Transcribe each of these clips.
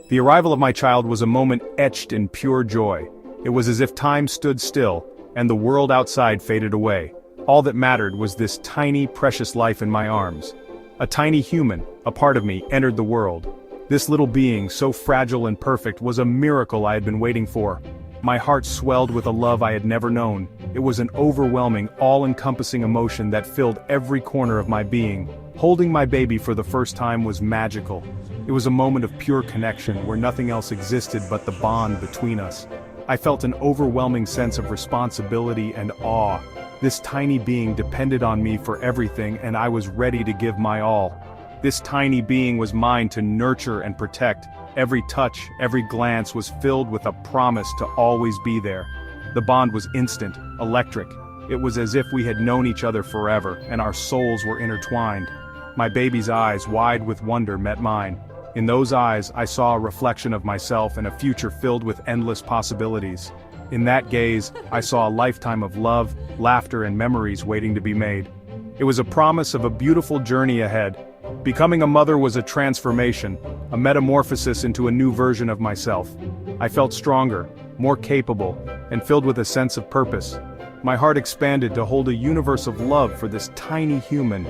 The arrival of my child was a moment etched in pure joy. It was as if time stood still, and the world outside faded away. All that mattered was this tiny, precious life in my arms. A tiny human, a part of me, entered the world. This little being, so fragile and perfect, was a miracle I had been waiting for. My heart swelled with a love I had never known. It was an overwhelming, all-encompassing emotion that filled every corner of my being. Holding my baby for the first time was magical. It was a moment of pure connection where nothing else existed but the bond between us. I felt an overwhelming sense of responsibility and awe. This tiny being depended on me for everything, and I was ready to give my all. This tiny being was mine to nurture and protect. Every touch, every glance was filled with a promise to always be there. The bond was instant, electric. It was as if we had known each other forever, and our souls were intertwined. My baby's eyes, wide with wonder, met mine. In those eyes, I saw a reflection of myself and a future filled with endless possibilities. In that gaze, I saw a lifetime of love, laughter, and memories waiting to be made. It was a promise of a beautiful journey ahead. Becoming a mother was a transformation, a metamorphosis into a new version of myself. I felt stronger, more capable, and filled with a sense of purpose. My heart expanded to hold a universe of love for this tiny human.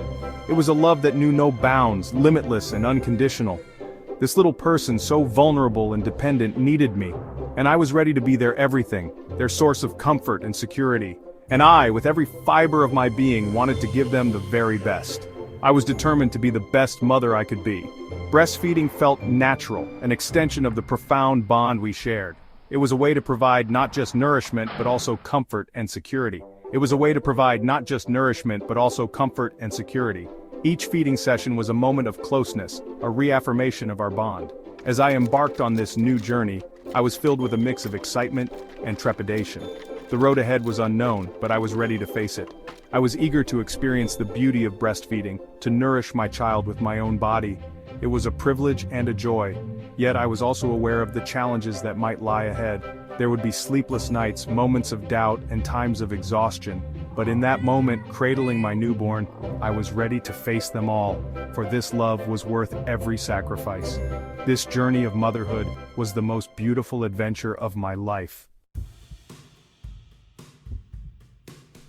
It was a love that knew no bounds, limitless and unconditional. This little person, so vulnerable and dependent, needed me, and I was ready to be their everything, their source of comfort and security. And I, with every fiber of my being, wanted to give them the very best. I was determined to be the best mother I could be. Breastfeeding felt natural, an extension of the profound bond we shared. It was a way to provide not just nourishment but also comfort and security. Each feeding session was a moment of closeness, a reaffirmation of our bond. As I embarked on this new journey, I was filled with a mix of excitement and trepidation. The road ahead was unknown, but I was ready to face it. I was eager to experience the beauty of breastfeeding, to nourish my child with my own body. It was a privilege and a joy, yet I was also aware of the challenges that might lie ahead. There would be sleepless nights, moments of doubt, and times of exhaustion. But in that moment, cradling my newborn, I was ready to face them all, for this love was worth every sacrifice. This journey of motherhood was the most beautiful adventure of my life.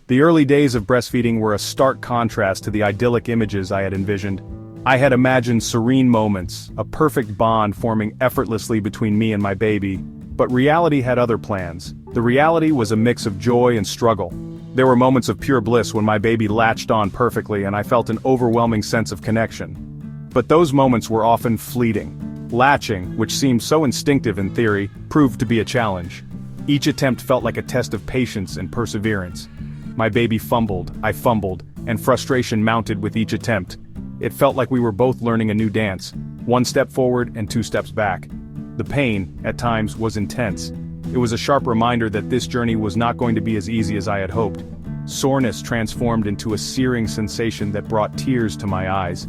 The early days of breastfeeding were a stark contrast to the idyllic images I had envisioned. I had imagined serene moments, a perfect bond forming effortlessly between me and my baby, but reality had other plans. The reality was a mix of joy and struggle. There were moments of pure bliss when my baby latched on perfectly and I felt an overwhelming sense of connection. But those moments were often fleeting. Latching, which seemed so instinctive in theory, proved to be a challenge. Each attempt felt like a test of patience and perseverance. My baby fumbled, I fumbled, and frustration mounted with each attempt. It felt like we were both learning a new dance, 1 step forward and 2 steps back. The pain, at times, was intense. It was a sharp reminder that this journey was not going to be as easy as I had hoped. Soreness transformed into a searing sensation that brought tears to my eyes.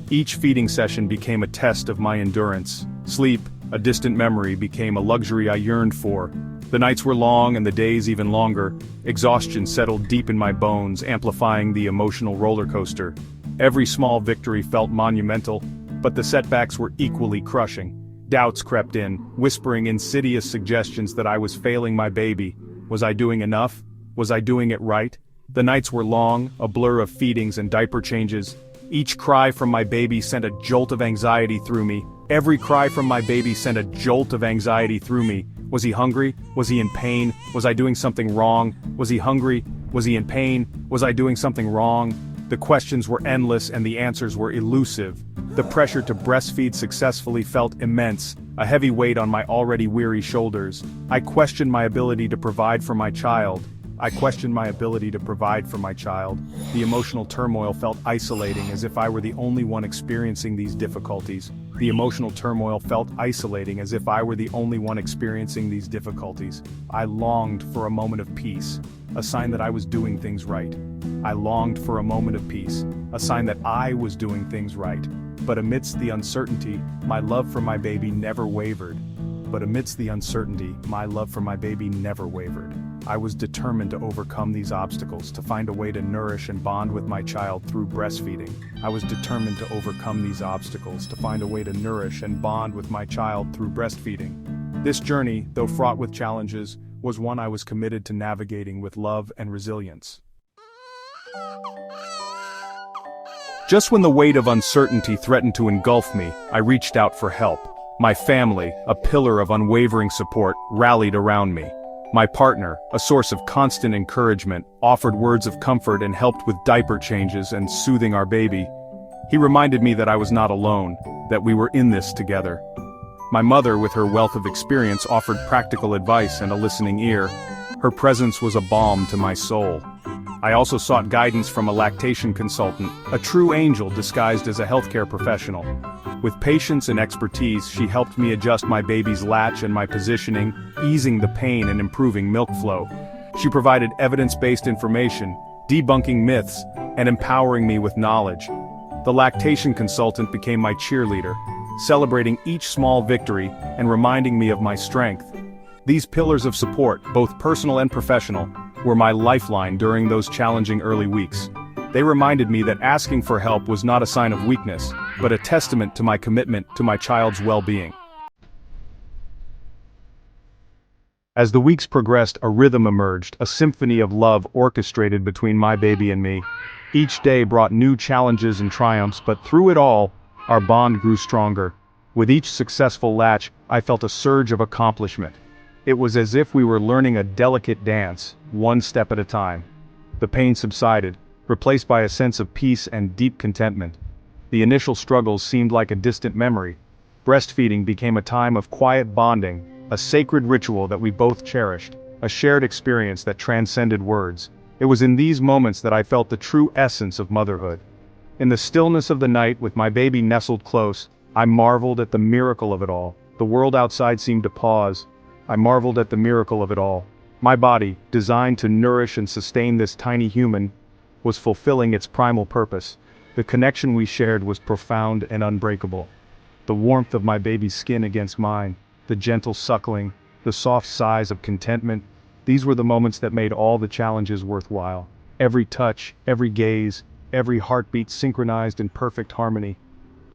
Each feeding session became a test of my endurance. Sleep, a distant memory, became a luxury I yearned for. The nights were long and the days even longer. Exhaustion settled deep in my bones, amplifying the emotional roller coaster. Every small victory felt monumental, but the setbacks were equally crushing. Doubts crept in, whispering insidious suggestions that I was failing my baby. Was I doing enough? Was I doing it right? The nights were long, a blur of feedings and diaper changes. Each cry from my baby sent a jolt of anxiety through me. Every cry from my baby sent a jolt of anxiety through me. Was he hungry? Was he in pain? Was I doing something wrong? Was he hungry? Was he in pain? Was I doing something wrong? The questions were endless and the answers were elusive. The pressure to breastfeed successfully felt immense, a heavy weight on my already weary shoulders. I questioned my ability to provide for my child. The emotional turmoil felt isolating, as if I were the only one experiencing these difficulties. I longed for a moment of peace, a sign that I was doing things right. But amidst the uncertainty, my love for my baby never wavered. I was determined to overcome these obstacles, to find a way to nourish and bond with my child through breastfeeding. I was determined to overcome these obstacles, to find a way to nourish and bond with my child through breastfeeding. This journey, though fraught with challenges, was one I was committed to navigating with love and resilience. Just when the weight of uncertainty threatened to engulf me, I reached out for help. My family, a pillar of unwavering support, rallied around me. My partner, a source of constant encouragement, offered words of comfort and helped with diaper changes and soothing our baby. He reminded me that I was not alone, that we were in this together. My mother, with her wealth of experience, offered practical advice and a listening ear. Her presence was a balm to my soul. I also sought guidance from a lactation consultant, a true angel disguised as a healthcare professional. With patience and expertise, she helped me adjust my baby's latch and my positioning, easing the pain and improving milk flow. She provided evidence-based information, debunking myths, and empowering me with knowledge. The lactation consultant became my cheerleader, celebrating each small victory and reminding me of my strength. These pillars of support, both personal and professional, were my lifeline during those challenging early weeks. They reminded me that asking for help was not a sign of weakness, but a testament to my commitment to my child's well-being. As the weeks progressed, a rhythm emerged, a symphony of love orchestrated between my baby and me. Each day brought new challenges and triumphs, but through it all, our bond grew stronger. With each successful latch, I felt a surge of accomplishment. It was as if we were learning a delicate dance, one step at a time. The pain subsided, replaced by a sense of peace and deep contentment. The initial struggles seemed like a distant memory. Breastfeeding became a time of quiet bonding, a sacred ritual that we both cherished, a shared experience that transcended words. It was in these moments that I felt the true essence of motherhood. In the stillness of the night, with my baby nestled close, I marveled at the miracle of it all. The world outside seemed to pause. I marveled at the miracle of it all. My body, designed to nourish and sustain this tiny human, was fulfilling its primal purpose. The connection we shared was profound and unbreakable. The warmth of my baby's skin against mine, the gentle suckling, the soft sighs of contentment, these were the moments that made all the challenges worthwhile. Every touch, every gaze, every heartbeat synchronized in perfect harmony.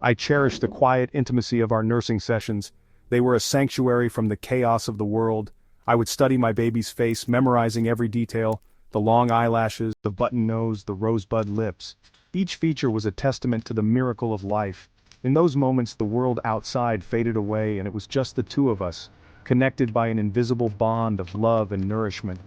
I cherished the quiet intimacy of our nursing sessions. They were a sanctuary from the chaos of the world. I would study my baby's face, memorizing every detail, the long eyelashes, the button nose, the rosebud lips. Each feature was a testament to the miracle of life. In those moments, the world outside faded away, and it was just the two of us, connected by an invisible bond of love and nourishment.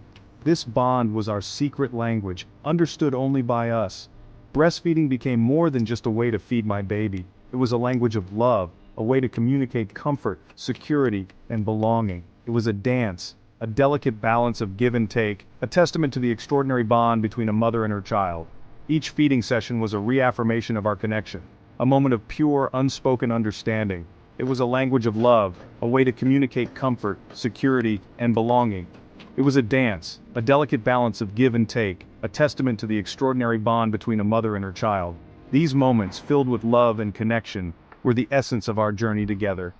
This bond was our secret language, understood only by us. Breastfeeding became more than just a way to feed my baby. It was a language of love, a way to communicate comfort, security, and belonging. It was a dance, a delicate balance of give and take, a testament to the extraordinary bond between a mother and her child. Each feeding session was a reaffirmation of our connection, a moment of pure, unspoken understanding. It was a language of love, a way to communicate comfort, security, and belonging. It was a dance, a delicate balance of give and take, a testament to the extraordinary bond between a mother and her child. These moments, filled with love and connection, were the essence of our journey together.